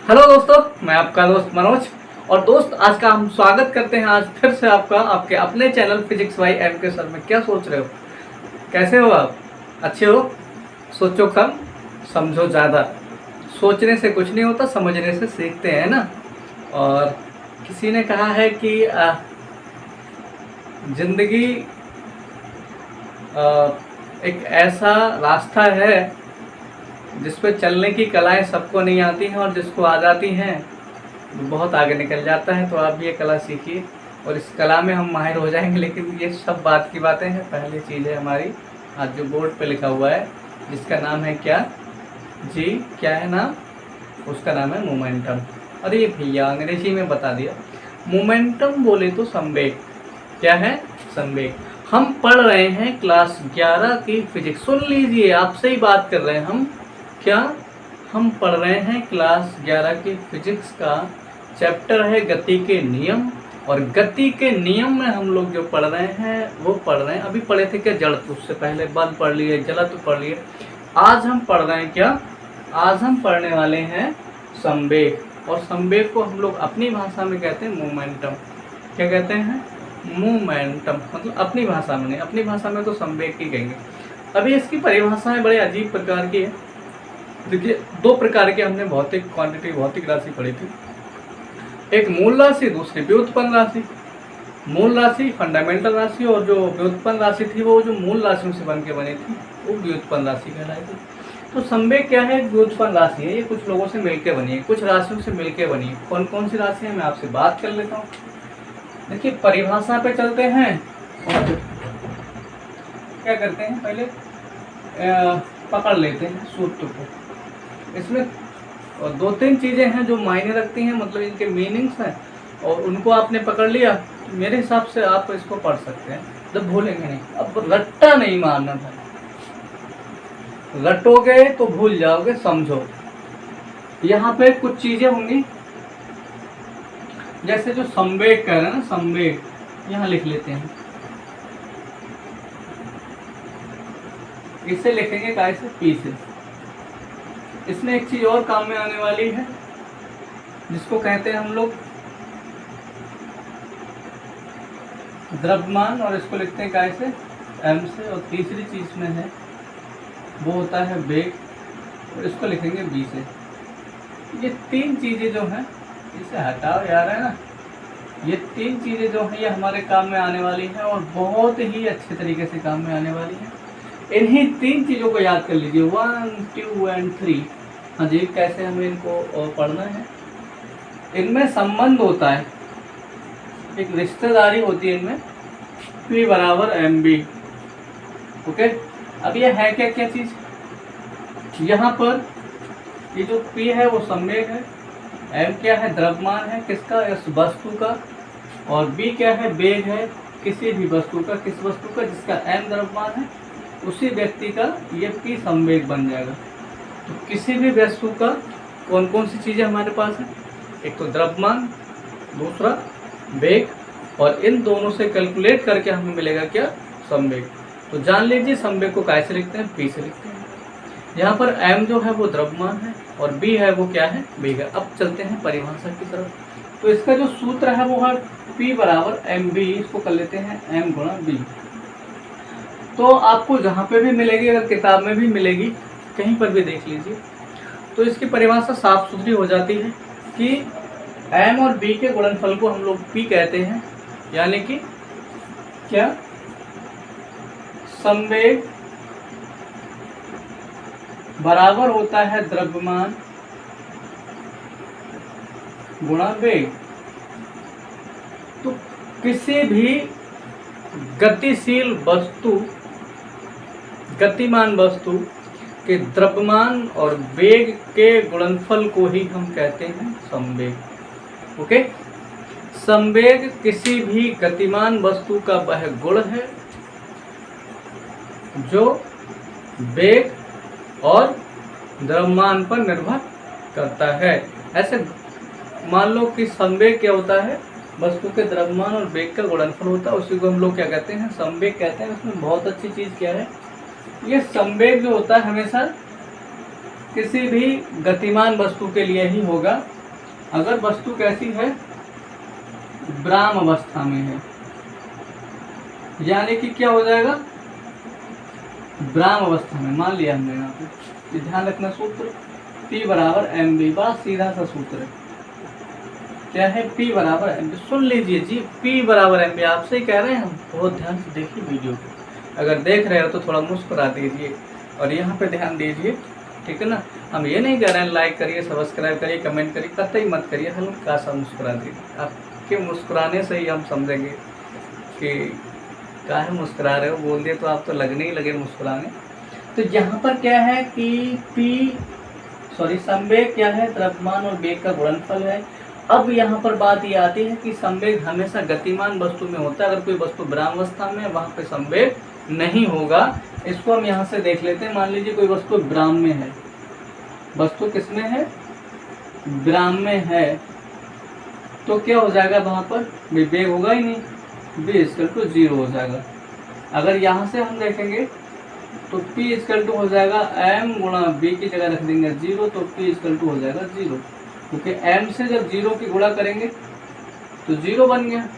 Hello दोस्तों, मैं आपका दोस्त मनोज। और दोस्त, आज का हम स्वागत करते हैं आज फिर से आपका आपके अपने चैनल फिजिक्स बाई एम के सर में। क्या सोच रहे हो? कैसे हो आप? अच्छे हो? सोचो कम, समझो ज़्यादा। सोचने से कुछ नहीं होता, समझने से सीखते हैं ना। और किसी ने कहा है कि जिंदगी एक ऐसा रास्ता है जिस पे चलने की कलाएं सबको नहीं आती हैं, और जिसको आ जाती हैं वो बहुत आगे निकल जाता है। तो आप भी ये कला सीखिए और इस कला में हम माहिर हो जाएंगे। लेकिन ये सब बात की बातें हैं। पहली चीज़ है हमारी, आज जो बोर्ड पे लिखा हुआ है जिसका नाम है क्या जी, क्या है नाम? उसका नाम है मोमेंटम। अरे भैया, अंग्रेजी में बता दिया। मोमेंटम बोले तो संवेग। क्या है? संवेग। हम पढ़ रहे हैं क्लास 11 की फिजिक्स। सुन लीजिए, आपसे ही बात कर रहे हैं हम। क्या हम पढ़ रहे हैं क्लास 11 की फिजिक्स का चैप्टर है गति के नियम। और गति के नियम में हम लोग जो पढ़ रहे हैं वो पढ़ रहे हैं, अभी पढ़े थे क्या जड़त्व, उससे पहले बल पढ़ लिए, जलत्व पढ़ लिए। आज हम पढ़ रहे हैं क्या? आज हम पढ़ने वाले हैं संवेग। और संवेग को हम लोग अपनी भाषा में कहते हैं मोमेंटम। क्या कहते हैं? मोमेंटम। मतलब अपनी भाषा में नहीं, अपनी भाषा में तो संवेग ही कहेंगे। अभी इसकी परिभाषाएं बड़े अजीब प्रकार की है। देखिए, दो प्रकार के हमने भौतिक क्वांटिटी, भौतिक राशि पढ़ी थी। एक मूल राशि, दूसरी व्युत्पन्न राशि। मूल राशि फंडामेंटल राशि, और जो व्युत्पन्न राशि थी वो जो मूल राशियों से बन के बनी थी वो व्युत्पन्न राशि कहलाई थी। तो संवेग क्या है? व्युत्पन्न राशि है। ये कुछ लोगों से मिलकर बनी है, कुछ राशियों से मिलकर बनी है। कौन कौन सी राशि है मैं आपसे बात कर लेता हूँ। देखिए, परिभाषा पे चलते हैं और क्या करते हैं, पहले पकड़ लेते हैं सूत्र को। इसमें दो तीन चीज़ें हैं जो मायने रखती हैं, मतलब इनके मीनिंग्स हैं, और उनको आपने पकड़ लिया तो मेरे हिसाब से आप इसको पढ़ सकते हैं, जब भूलेंगे नहीं। अब रट्टा नहीं मारना था, रटोगे तो भूल जाओगे। समझो, यहाँ पे कुछ चीज़ें होंगी, जैसे जो संवेग कह रहे हैं ना, संवेग यहाँ लिख लेते हैं। इसे लिखेंगे कैसे? पी से। इसमें एक चीज और काम में आने वाली है जिसको कहते हैं हम लोग द्रव्यमान, और इसको लिखते हैं कैसे? एम से। और तीसरी चीज में है वो होता है वेग, और इसको लिखेंगे बी से। ये तीन चीजें जो हैं, इसे हटाओ यार, है ना। ये तीन चीजें जो हैं ये हमारे काम में आने वाली हैं, और बहुत ही अच्छे तरीके से काम में आने वाली हैं। इन्हीं तीन चीज़ों को याद कर लीजिए, 1, 2 और 3। हाँ जी, कैसे हमें इनको पढ़ना है। इनमें संबंध होता है, एक रिश्तेदारी होती है इनमें, P बराबर mb। ओके, अब ये है क्या क्या चीज़? यहाँ पर ये जो P है वो संवेग है, m क्या है? द्रव्यमान है किसका? इस वस्तु का। और b क्या है? वेग है किसी भी वस्तु का। किस वस्तु का? जिसका m द्रव्यमान है, उसी व्यक्ति का ये P संवेग बन जाएगा। तो किसी भी वस्तु का कौन कौन सी चीज़ें हमारे पास है? एक तो द्रव्यमान, दूसरा वेग, और इन दोनों से कैलकुलेट करके हमें मिलेगा क्या? संवेग। तो जान लीजिए संवेग को कैसे लिखते हैं? P से लिखते हैं। यहाँ पर m जो है वो द्रव्यमान है, और b है वो क्या है? वेग है। अब चलते हैं परिभाषा की तरफ। तो इसका जो सूत्र है वो है P बराबर mb। इसको कर लेते हैं m गुणा b। तो आपको जहाँ पे भी मिलेगी, अगर किताब में भी मिलेगी, कहीं पर भी देख लीजिए, तो इसकी परिभाषा साफ सुथरी हो जाती है कि m और b के गुणनफल को हम लोग p कहते हैं। यानी कि क्या? संवेग बराबर होता है द्रव्यमान गुणा वेग। तो किसी भी गतिशील वस्तु, गतिमान वस्तु के द्रव्यमान और वेग के गुणनफल को ही हम कहते हैं संवेग। ओके, संवेग किसी भी गतिमान वस्तु का वह गुण है जो वेग और द्रव्यमान पर निर्भर करता है। ऐसे मान लो कि संवेग क्या होता है? वस्तु के द्रव्यमान और वेग का गुणनफल होता है, उसी को हम लोग क्या कहते हैं? संवेग कहते हैं। उसमें बहुत अच्छी चीज़ क्या है, ये संवेग जो होता है हमेशा किसी भी गतिमान वस्तु के लिए ही होगा, अगर वस्तु कैसी है, विराम अवस्था में है, यानी कि क्या हो जाएगा, विराम अवस्था में। मान लिया हमने यहाँ पे, ध्यान रखना सूत्र P बराबर mv, बड़ा सीधा सा सूत्र है। क्या है, P बराबर mv, सुन लीजिए जी, P बराबर mv, आपसे ही कह रहे हैं हम, बहुत ध्यान से देखिए वीडियो को। अगर देख रहे हो तो थोड़ा मुस्कुरा दीजिए और यहाँ पे ध्यान दीजिए, ठीक है ना। हम ये नहीं कह रहे हैं लाइक करिए, सब्सक्राइब करिए, कमेंट करिए, कतई मत करिए, हल्का सा मुस्कुरा दीजिए। आपके मुस्कुराने से ही हम समझेंगे कि काहे मुस्कुरा रहे हो, बोल दिए तो आप तो लगने ही लगे मुस्कुराने। तो यहाँ पर क्या है कि संवेग क्या है, द्रव्यमान और वेग का गुणनफल है। अब यहाँ पर बात ये आती है कि संवेग हमेशा गतिमान वस्तु में होता है, अगर कोई वस्तु विरामावस्था में है वहाँ पे संवेग नहीं होगा। इसको हम यहाँ से देख लेते हैं। मान लीजिए कोई वस्तु विराम में है, वस्तु किसमें है, विराम में है, तो क्या हो जाएगा वहाँ पर, वेग होगा ही नहीं, v = 0 हो जाएगा। अगर यहाँ से हम देखेंगे तो P = हो जाएगा m गुणा v की जगह रख देंगे 0, तो P = हो जाएगा 0, क्योंकि m से जब 0 की गुणा करेंगे तो 0 बन गया।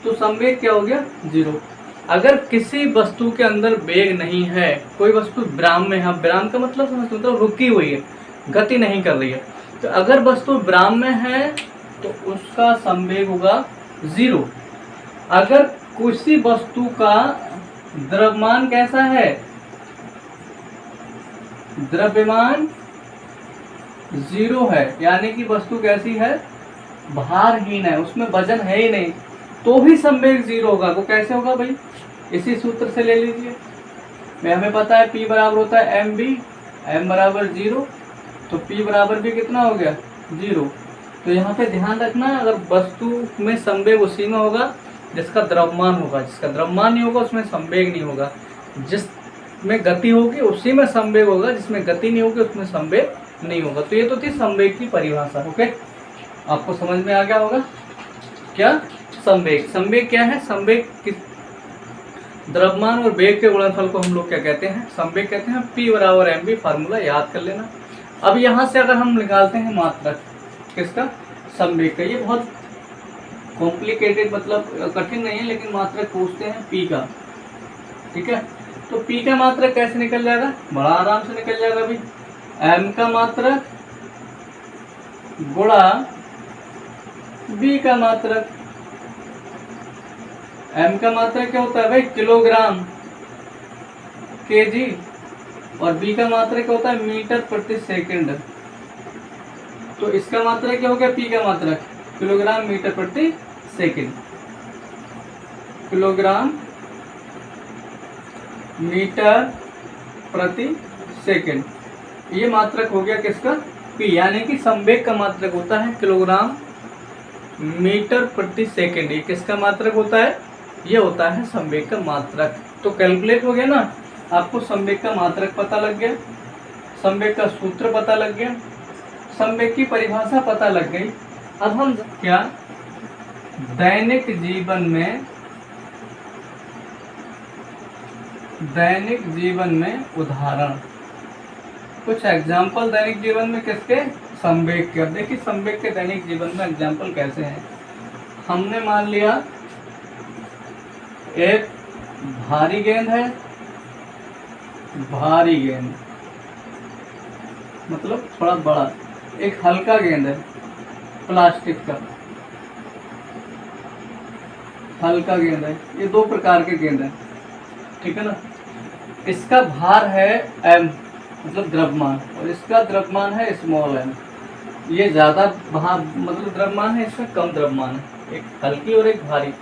तो संवेग क्या हो गया, 0। अगर किसी वस्तु के अंदर वेग नहीं है, कोई वस्तु विराम में है, विराम का मतलब समझते हो, रुकी हुई है, गति नहीं कर रही है, तो अगर वस्तु विराम में है तो उसका संवेग होगा 0। अगर किसी वस्तु का द्रव्यमान कैसा है, द्रव्यमान 0 है, यानी कि वस्तु कैसी है, भारहीन है, उसमें वजन है ही नहीं, तो भी संवेग 0 होगा। वो कैसे होगा भाई, इसी सूत्र से ले लीजिए। हमें पता है P बराबर होता है mv, m बराबर 0, तो P बराबर भी कितना हो गया, 0। तो यहाँ पे ध्यान रखना, अगर वस्तु में संवेग उसी में होगा जिसका द्रव्यमान होगा, जिसका द्रव्यमान नहीं होगा उसमें संवेग नहीं होगा, जिसमें गति होगी उसी में संवेग होगा, जिसमें गति नहीं होगी उसमें संवेग नहीं होगा। तो ये तो थी संवेग की परिभाषा। ओके, आपको समझ में आ गया होगा क्या, संवेग। संवेग क्या है, संवेग द्रव्यमान और वेग के गुणनफल को हम लोग क्या कहते हैं, संवेग कहते हैं। P बराबर mv, फार्मूला याद कर लेना। अब यहाँ से अगर हम निकालते हैं मात्रक किसका, संवेग का, ये बहुत कॉम्प्लिकेटेड, मतलब कठिन नहीं है, लेकिन मात्रक पूछते हैं P का, ठीक है। तो P का मात्रक कैसे निकल जाएगा, बड़ा आराम से निकल जाएगा भाई, m का मात्रक गुणा v का मात्रक। m का मात्रक क्या होता है भाई, किलोग्राम kg, और v का मात्रक क्या होता है, मीटर प्रति सेकंड। तो इसका मात्रक क्या हो गया, P का मात्रक किलोग्राम मीटर प्रति सेकंड, किलोग्राम मीटर प्रति सेकंड, ये मात्रक हो गया किसका, P, यानी कि संवेग का मात्रक होता है किलोग्राम मीटर प्रति सेकंड। ये किसका मात्रक होता है, ये होता है संवेग का मात्रक। तो कैलकुलेट हो गया ना, आपको संवेग का मात्रक पता लग गया, संवेग का सूत्र पता लग गया, संवेग की परिभाषा पता लग गई। अब हम क्या दैनिक जीवन में उदाहरण, कुछ एग्जाम्पल दैनिक जीवन में किसके, संवेग के। देखिए संवेग के दैनिक जीवन में एग्जाम्पल कैसे हैं। हमने मान लिया एक भारी गेंद है, भारी गेंद मतलब थोड़ा बड़ा, एक हल्का गेंद है प्लास्टिक का, हल्का गेंद है, ये दो प्रकार के गेंद है, ठीक है ना। इसका भार है m, मतलब द्रव्यमान, और इसका द्रव्यमान है स्मॉल m। ये ज़्यादा भार मतलब द्रव्यमान है, इसका कम द्रव्यमान है, एक हल्की और एक भारी,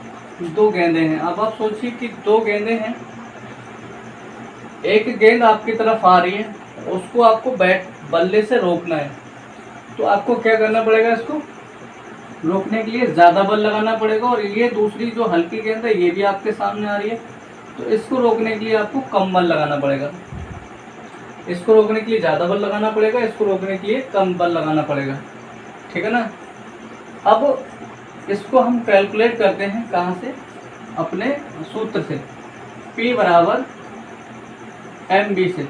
दो गेंदें हैं। अब आप सोचिए कि दो गेंदें हैं, एक गेंद आपकी तरफ आ रही है, उसको आपको बैट बल्ले से रोकना है, तो आपको क्या करना पड़ेगा, इसको रोकने के लिए ज़्यादा बल लगाना पड़ेगा। और ये दूसरी जो हल्की गेंद है ये भी आपके सामने आ रही है, तो इसको रोकने के लिए आपको कम बल लगाना पड़ेगा, इसको रोकने के लिए ज़्यादा बल लगाना पड़ेगा, इसको रोकने के लिए कम बल लगाना पड़ेगा, ठीक है ना। अब इसको हम कैलकुलेट करते हैं कहाँ से, अपने सूत्र से, P बराबर mv से।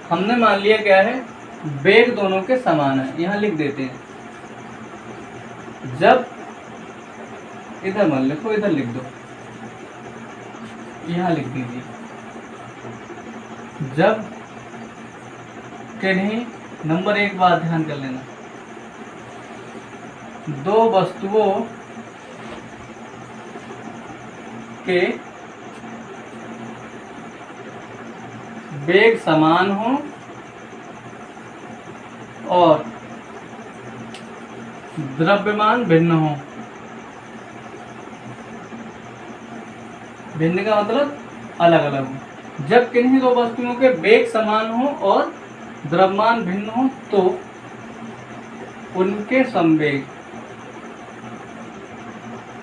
हमने मान लिया क्या है, वेग दोनों के समान है, यहाँ लिख देते हैं जब इधर मान लिखो, इधर लिख दो, यहाँ लिख दीजिए, जब किन्हीं, नंबर 1 बात ध्यान कर लेना, दो वस्तुओं के वेग समान हो और द्रव्यमान भिन्न हो। भिन्न का मतलब अलग अलग हो। जब किन्हीं दो वस्तुओं के वेग समान हो और द्रव्यमान भिन्न हो तो उनके संवेग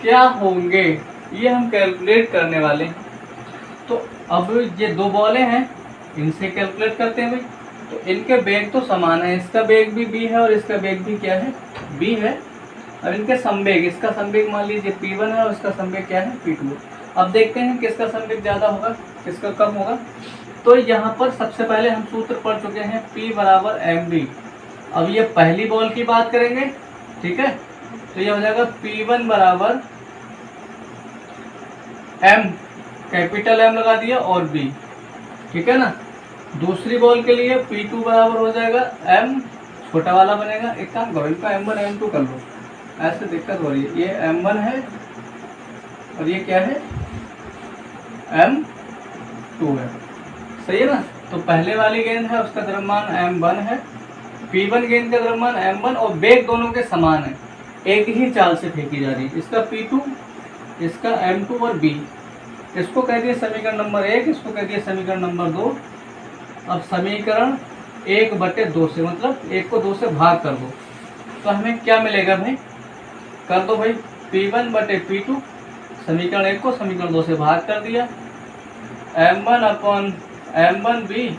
क्या होंगे, ये हम कैलकुलेट करने वाले हैं। तो अब ये दो बॉलें हैं, इनसे कैलकुलेट करते हैं भाई। तो इनके वेग तो समान है, इसका वेग भी b है और इसका वेग भी क्या है, b है। और इनके संवेग, इसका संवेग मान लीजिए p1 है और इसका संवेग क्या है, p2 है। अब देखते हैं किसका संवेग ज़्यादा होगा, किसका कम होगा। तो यहाँ पर सबसे पहले हम सूत्र पढ़ चुके हैं, P बराबर mv। अब ये पहली बॉल की बात करेंगे, ठीक है। तो ये हो जाएगा P1 बराबर m, कैपिटल M लगा दिया और b, ठीक है ना। दूसरी बॉल के लिए P2 बराबर हो जाएगा m, छोटा वाला बनेगा। एक काम करो, इनका m1 m2 कर लो, ऐसे दिक्कत हो रही है। ये m1 है और ये क्या है, m2 है, सही है ना। तो पहले वाली गेंद है, उसका द्रव्यमान m1 है, P1 गेंद का द्रव्यमान m1 और वेग दोनों के समान है, एक ही चाल से फेंकी जा रही है। इसका P2, इसका m2 और b। इसको कह दिए समीकरण नंबर 1, इसको कह दिए समीकरण नंबर 2। अब समीकरण 1/2 से, मतलब 1 को 2 से भाग कर दो, तो हमें क्या मिलेगा भाई, कर दो भाई। P1/P2, समीकरण 1 को समीकरण 2 से भाग कर दिया, m1/m1b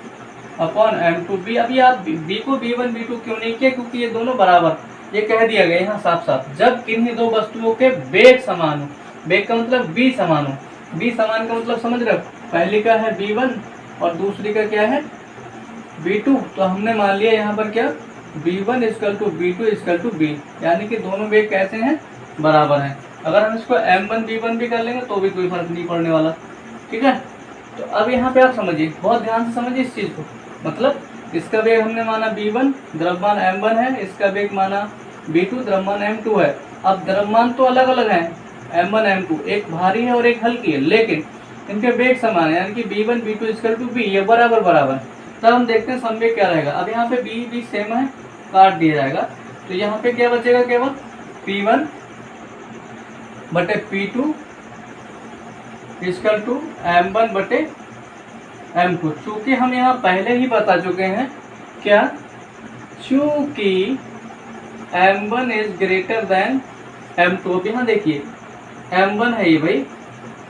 अपॉन m2b। अभी आप b को b1 b2 क्यों नहीं किया, क्योंकि ये दोनों बराबर, ये कह दिया गया यहाँ साफ साफ। जब किन्हीं दो वस्तुओं के वेग समान हो, वेग का मतलब b समान हो, b समान का मतलब समझ रहे हो, पहली का है b1 और दूसरी का क्या है b2। तो हमने मान लिया यहाँ पर क्या, b1 = b2 = b, यानी कि दोनों वेग कैसे हैं, बराबर हैं। अगर हम इसको m1 b1 भी कर लेंगे तो भी कोई फर्क नहीं पड़ने वाला, ठीक है। तो अब यहाँ पे आप समझिए, बहुत ध्यान से समझिए इस चीज़ को। मतलब इसका वेग हमने माना b1, द्रव्यमान m1 है, इसका वेग माना b2, द्रव्यमान m2 है। अब द्रव्यमान तो अलग अलग हैं, m1 m2, एक भारी है और एक हल्की है, लेकिन इनके वेग समान है, यानी कि b1 b2 = b, ये बराबर बराबर। तब हम देखते हैं संवेग क्या रहेगा। अब यहाँ पे b सेम है, काट दिया जाएगा, तो यहाँ पे क्या बचेगा, केवल P1/P2 = m1/m2। चूँकि हम यहाँ पहले ही बता चुके हैं क्या, चूँकि m1 > m2। अब यहाँ देखिए m1 है ये भाई,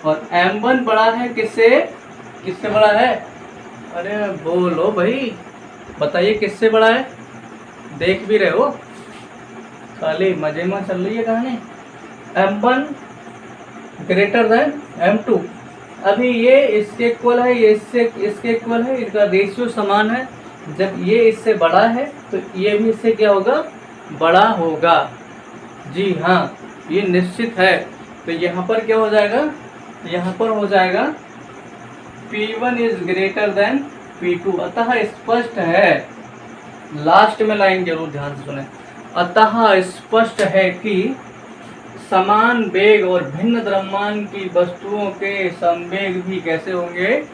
और m1 बड़ा है किससे, किससे बड़ा है, अरे बोलो भाई, बताइए किससे बड़ा है, देख भी रहे हो, खाली मजे में चल रही है कहानी। m1 > m2। अभी ये इसके इक्वल है, ये इसके इक्वल है, इनका रेशियो समान है। जब ये इससे बड़ा है तो ये भी इससे क्या होगा, बड़ा होगा। जी हाँ, ये निश्चित है। तो यहाँ पर क्या हो जाएगा, यहाँ पर हो जाएगा P1 > P2। अतः स्पष्ट है, लास्ट में लाइन जरूर ध्यान से सुने, अतः स्पष्ट है कि समान वेग और भिन्न द्रव्यमान की वस्तुओं के संवेग भी कैसे होंगे,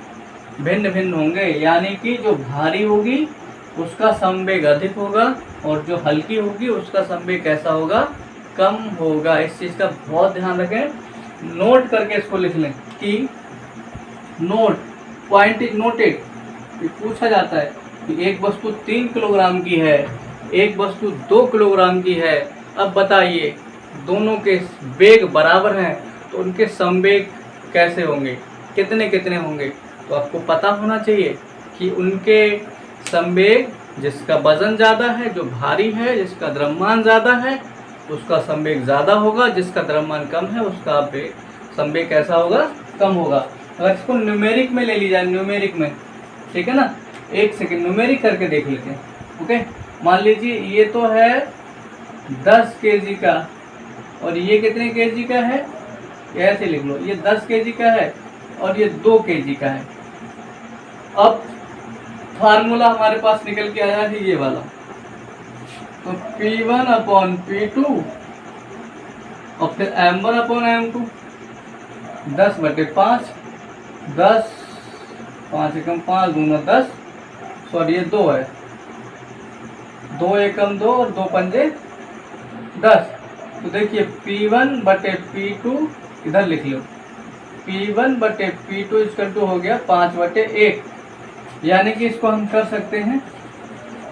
भिन्न भिन्न होंगे। यानी कि जो भारी होगी उसका संवेग अधिक होगा और जो हल्की होगी उसका संवेग कैसा होगा, कम होगा। इस चीज़ का बहुत ध्यान रखें, नोट करके इसको लिख लें कि नोट, पॉइंट इज नोटेड। पूछा जाता है कि एक वस्तु 3 किलोग्राम की है, एक वस्तु 2 किलोग्राम की है। अब बताइए दोनों के वेग बराबर हैं तो उनके संवेग कैसे होंगे, कितने कितने होंगे। तो आपको पता होना चाहिए कि उनके संवेग, जिसका वजन ज़्यादा है, जो भारी है, जिसका द्रव्यमान ज़्यादा है, उसका संवेग ज़्यादा होगा, जिसका द्रव्यमान कम है उसका संवेग कैसा होगा, कम होगा। अगर इसको न्यूमेरिक में ले ली जाए, न्यूमेरिक में, ठीक है ना, एक सेकेंड न्यूमेरिक करके देख लेते हैं। ओके, मान लीजिए ये तो है 10 kg का और ये कितने केजी का है, ऐसे लिख लो, ये 10 केजी का है और ये 2 केजी का है। अब फार्मूला हमारे पास निकल के आया है ये वाला, तो P1/P2 और फिर M1/M2, 10/5, 10, 5 एकम 5 दूना 10, सॉरी ये 2 है, 2 एकम 2 और 2 पंजे 10। तो देखिए P1/P2 इधर लिख लो, P1/P2 इक्वल टू हो गया 5/1, यानी कि इसको हम कर सकते हैं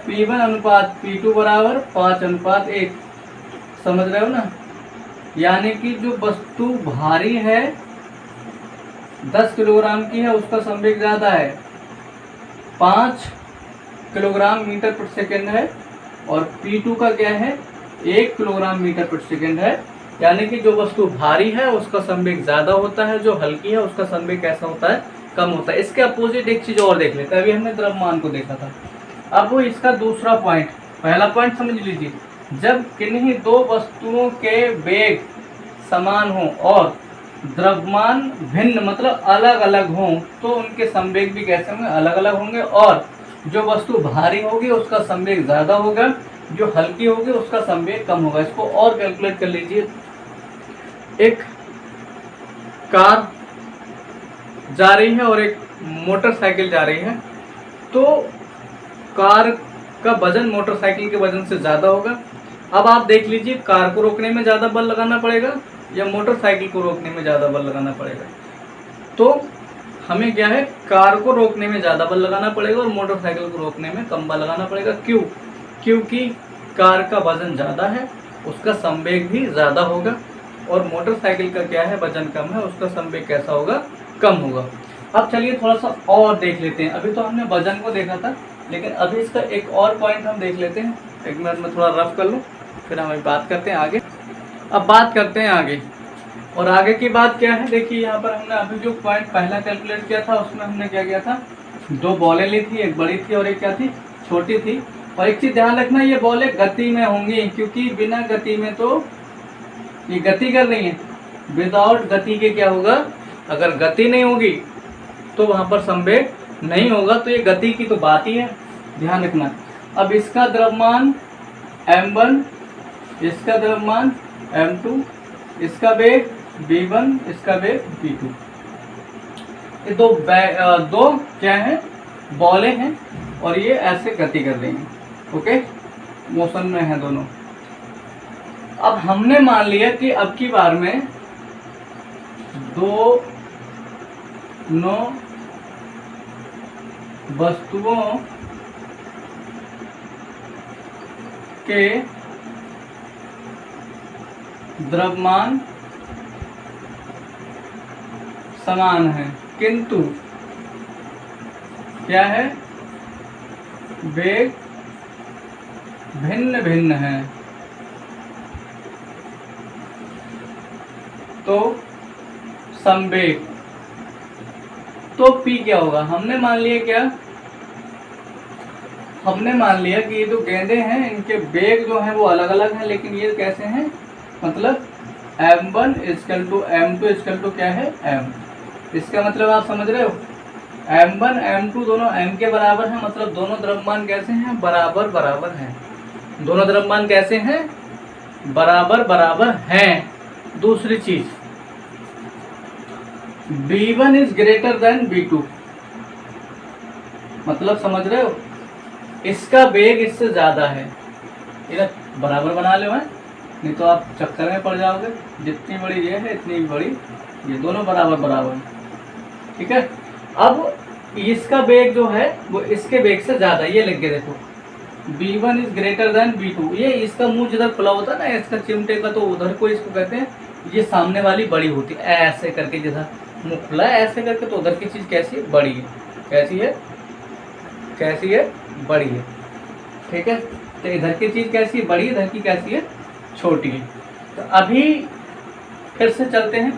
P1/P2 बराबर 5/1। समझ रहे हो ना, यानी कि जो वस्तु भारी है 10 किलोग्राम की है, उसका संवेग ज़्यादा है, 5 किलोग्राम मीटर प्रति सेकेंड है, और P2 का क्या है 1 किलोग्राम मीटर प्रति सेकेंड है। यानी कि जो वस्तु भारी है उसका संवेग ज़्यादा होता है, जो हल्की है उसका संवेग कैसा होता है, कम होता है। इसके अपोजिट एक चीज़ और देख लेते हैं। अभी हमने द्रव्यमान को देखा था, अब वो इसका दूसरा पॉइंट, पहला पॉइंट समझ लीजिए, जब किन्हीं दो वस्तुओं के वेग समान हो और द्रव्यमान भिन्न मतलब अलग अलग हों, तो उनके संवेग भी कैसे होंगे, अलग अलग होंगे, और जो वस्तु भारी होगी उसका संवेग ज़्यादा होगा, जो हल्की होगी उसका संवेग कम होगा। इसको और कैलकुलेट कर लीजिए। एक कार जा रही है और एक मोटरसाइकिल जा रही है, तो कार का वजन मोटरसाइकिल के वजन से ज़्यादा होगा। अब आप देख लीजिए, कार को रोकने में ज़्यादा बल लगाना पड़ेगा या मोटरसाइकिल को रोकने में ज़्यादा बल लगाना पड़ेगा। तो हमें क्या है, कार को रोकने में ज़्यादा बल लगाना पड़ेगा और मोटरसाइकिल को रोकने में कम बल लगाना पड़ेगा। क्यों? क्योंकि कार का वजन ज़्यादा है, उसका संवेग भी ज़्यादा होगा, और मोटरसाइकिल का क्या है, वजन कम है, उसका संवेग कैसा होगा, कम होगा। अब चलिए थोड़ा सा और देख लेते हैं। अभी तो हमने वजन को देखा था, लेकिन अभी इसका एक और पॉइंट हम देख लेते हैं। एक मिनट में थोड़ा रफ कर लूँ, फिर हम बात करते हैं आगे। अब बात करते हैं आगे, और आगे की बात क्या है, देखिए यहाँ पर हमने अभी जो पॉइंट पहला कैलकुलेट किया था उसमें हमने क्या किया था, 2 बॉलें ली थी, एक बड़ी थी और एक क्या थी, छोटी थी। और एक चीज़ ध्यान रखना, ये बॉलें गति में होंगी, क्योंकि बिना गति में तो ये गति कर रही है, विदाउट गति के क्या होगा, अगर गति नहीं होगी तो वहाँ पर संवेग नहीं होगा। तो ये गति की तो बात ही है, ध्यान रखना। अब इसका द्रव्यमान m1, इसका द्रव्यमान m2, इसका वेग v1, इसका वेग v2। ये दो क्या है, बॉलें हैं, और ये ऐसे गति कर रही हैं, ओके, मोशन में है दोनों। अब हमने मान लिया कि अब की बार में दोनों वस्तुओं के द्रव्यमान समान है, किंतु क्या है, वेग भिन्न भिन्न है। तो संवेग, तो P क्या होगा, हमने मान लिया क्या, हमने मान लिया कि ये जो गेंदे हैं इनके वेग जो हैं वो अलग अलग हैं, लेकिन ये कैसे हैं, मतलब m1 = m2 = क्या है, m। इसका मतलब आप समझ रहे हो, m1 m2 दोनों m के बराबर हैं, मतलब दोनों द्रव्यमान कैसे हैं, बराबर बराबर हैं। दोनों द्रव्यमान कैसे हैं, बराबर बराबर हैं। दूसरी चीज, v1 is greater than v2, मतलब समझ रहे हो, इसका वेग इससे ज़्यादा है। इधर बराबर बना लो है, नहीं तो आप चक्कर में पड़ जाओगे। जितनी बड़ी ये है इतनी बड़ी ये, दोनों बराबर बराबर, ठीक है। अब इसका वेग जो है वो इसके वेग से ज़्यादा, ये लिख के देखो, v1 is greater than v2। ये इसका मुंह जिधर खुला होता है ना, इसका चिमटे का, तो उधर को इसको कहते हैं, ये सामने वाली बड़ी होती है, ऐसे करके जिधर मुँह खुला है ऐसे करके, तो उधर की चीज़ कैसी है, बड़ी है। कैसी है, कैसी है, बड़ी है, ठीक है। तो इधर की चीज़ कैसी है, बड़ी है, इधर की कैसी है, छोटी है। तो अभी फिर से चलते हैं,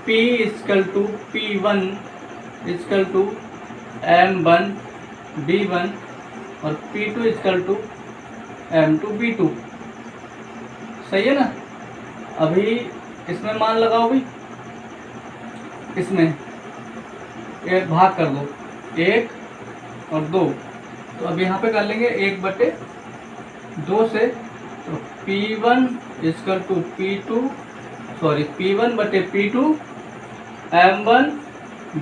P = P1 = m1 v1 और P2 = m2 v2, सही है ना। अभी इसमें मान लगाओ भी, इसमें एक भाग कर दो, 1 और 2, तो अब यहाँ पे कर लेंगे 1/2 से, तो P1 equal to P2 sorry P1/P2 M1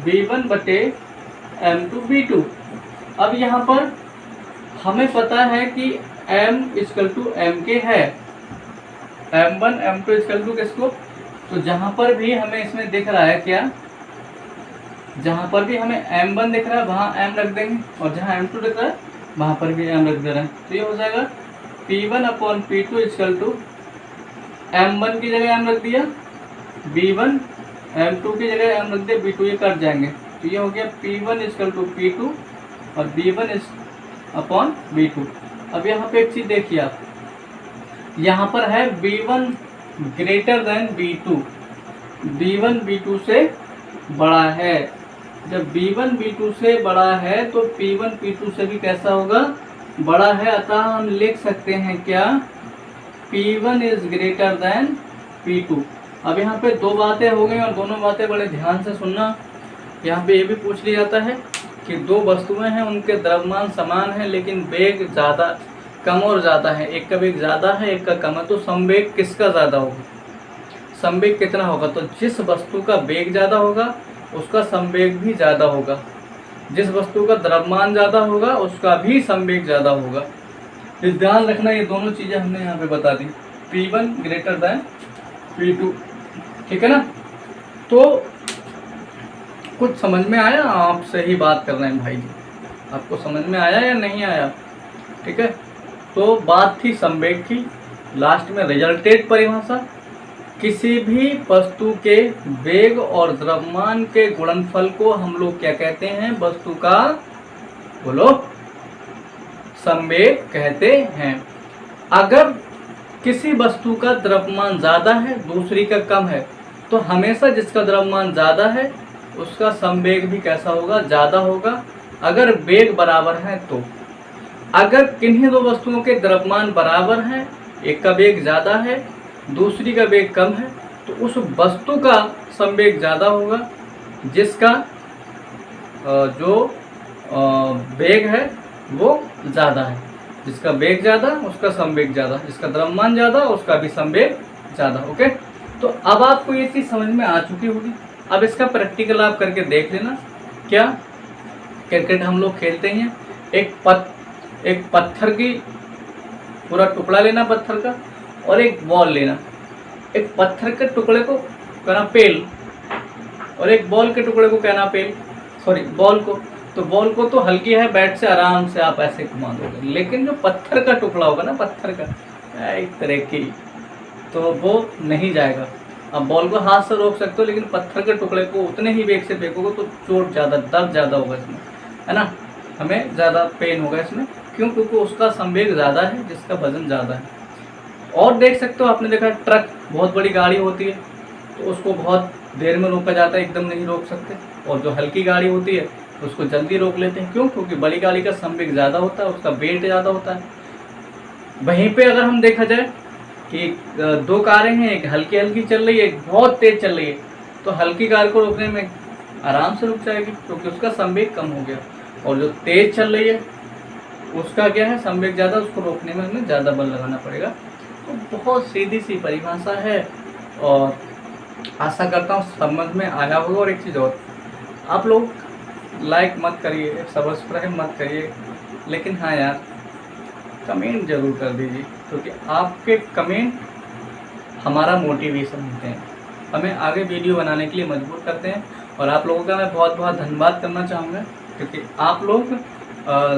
B1/M2 B2। अब यहाँ पर हमें पता है कि M इक्वल टू M के है, M1 M2 इक्वल टू किसको, तो जहाँ पर भी हमें इसमें दिख रहा है क्या, जहाँ पर भी हमें M1 दिख रहा है वहाँ M रख देंगे, और जहाँ M2 दिख रहा है वहाँ पर भी M रख दे रहे हैं। तो ये हो जाएगा P1/P2 इक्वल टू M1 की जगह M रख दिया, B1 M2 की जगह M रख दिया, B2 ये कट जाएंगे, तो ये हो गया P1 इक्वल टू P2 और B1/B2। अब यहाँ पे एक चीज़ देखिए आप, यहाँ पर है B1 greater than B2, B1 B2 से बड़ा है। जब B1 B2 से बड़ा है तो P1 P2 से भी कैसा होगा, बड़ा है। अतः हम लिख सकते हैं क्या, P1 is greater than P2। अब यहाँ पे दो बातें हो गई और दोनों बातें बड़े ध्यान से सुनना। यहाँ पे ये भी पूछ लिया जाता है कि दो वस्तुएं हैं, उनके द्रव्यमान समान है लेकिन वेग ज़्यादा कम और ज़्यादा है, एक का वेग ज़्यादा है एक का कम है, तो संवेग किसका ज़्यादा होगा, संवेग कितना होगा, तो जिस वस्तु का वेग ज़्यादा होगा उसका संवेग भी ज़्यादा होगा, जिस वस्तु का द्रव्यमान ज़्यादा होगा उसका भी संवेग ज़्यादा होगा। इस ध्यान रखना, ये दोनों चीज़ें हमने यहाँ पे बता दी, P1 ग्रेटर दैन P2, ठीक है ना। तो कुछ समझ में आया, आपसे ही बात कर रहे हैं भाई जी, आपको समझ में आया या नहीं आया, ठीक है। तो बात थी संवेग की, लास्ट में रिजल्टेड परिभाषा, किसी भी वस्तु के वेग और द्रव्यमान के गुणनफल को हम लोग क्या कहते हैं, वस्तु का, बोलो, संवेग कहते हैं। अगर किसी वस्तु का द्रव्यमान ज़्यादा है दूसरी का कम है, तो हमेशा जिसका द्रव्यमान ज़्यादा है उसका संवेग भी कैसा होगा, ज़्यादा होगा। अगर वेग बराबर है तो, अगर किन्हीं दो वस्तुओं के द्रव्यमान बराबर हैं, एक का वेग ज़्यादा है दूसरी का वेग कम है, तो उस वस्तु का संवेग ज़्यादा होगा जिसका जो वेग है वो ज़्यादा है, जिसका वेग ज़्यादा उसका संवेग ज़्यादा, जिसका द्रव्यमान ज़्यादा उसका भी संवेग ज़्यादा। ओके, तो अब आपको ये चीज़ समझ में आ चुकी होगी। अब इसका प्रैक्टिकल आप करके देख लेना। क्या, क्रिकेट हम लोग खेलते हैं, एक पत्थर की पूरा टुकड़ा लेना पत्थर का, और एक बॉल लेना, एक पत्थर के टुकड़े को कहना पेल और एक बॉल के टुकड़े को कहना पेल, सॉरी बॉल को, तो बॉल को तो हल्की है, बैट से आराम से आप ऐसे घुमा दोगे, लेकिन जो पत्थर का टुकड़ा होगा ना, पत्थर का एक तरह की, तो वो नहीं जाएगा। अब बॉल को हाथ से रोक सकते हो, लेकिन पत्थर के टुकड़े को उतने ही वेग से फेंकोगे तो चोट ज़्यादा, दर्द ज़्यादा होगा इसमें, है ना, हमें ज़्यादा पेन होगा इसमें। क्यों, क्योंकि उसका संवेग ज़्यादा है, जिसका वजन ज़्यादा है। और देख सकते हो, आपने देखा ट्रक, बहुत बड़ी गाड़ी होती है तो उसको बहुत देर में रोका जाता है, एकदम नहीं रोक सकते, और जो हल्की गाड़ी होती है उसको जल्दी रोक लेते हैं। क्यों, क्योंकि बड़ी गाड़ी का संवेग ज़्यादा होता है, उसका वेट ज़्यादा होता है। वहीं पे अगर हम देखा जाए कि दो कारें हैं, एक हल्की हल्की चल रही है, एक बहुत तेज़ चल रही है, तो हल्की कार को रोकने में आराम से रुक जाएगी क्योंकि उसका संवेग कम हो गया, और जो तेज़ चल रही है उसका क्या है, संवेग ज़्यादा, उसको रोकने में हमें ज़्यादा बल लगाना पड़ेगा। तो बहुत सीधी सी परिभाषा है, और आशा करता हूँ समझ में आया होगा। और एक चीज़ और, आप लोग लाइक मत करिए, सब्सक्राइब मत करिए, लेकिन हाँ यार कमेंट ज़रूर कर दीजिए, क्योंकि आपके कमेंट हमारा मोटिवेशन होते हैं, हमें आगे वीडियो बनाने के लिए मजबूर करते हैं। और आप लोगों का मैं बहुत बहुत धन्यवाद करना चाहूँगा, क्योंकि आप लोग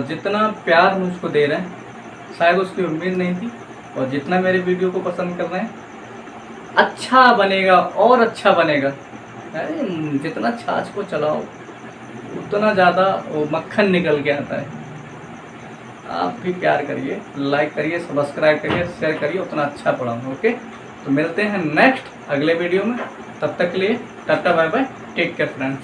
जितना प्यार मुझको दे रहे हैं शायद उसकी उम्मीद नहीं थी, और जितना मेरे वीडियो को पसंद कर रहे हैं, अच्छा बनेगा और अच्छा बनेगा। जितना छाछ को चलाओ उतना ज़्यादा वो मक्खन निकल के आता है। आप भी प्यार करिए, लाइक करिए, सब्सक्राइब करिए, शेयर करिए, उतना अच्छा पढ़ाऊँगा। ओके, तो मिलते हैं नेक्स्ट अगले वीडियो में, तब तक के लिए tata bye bye, take care friends.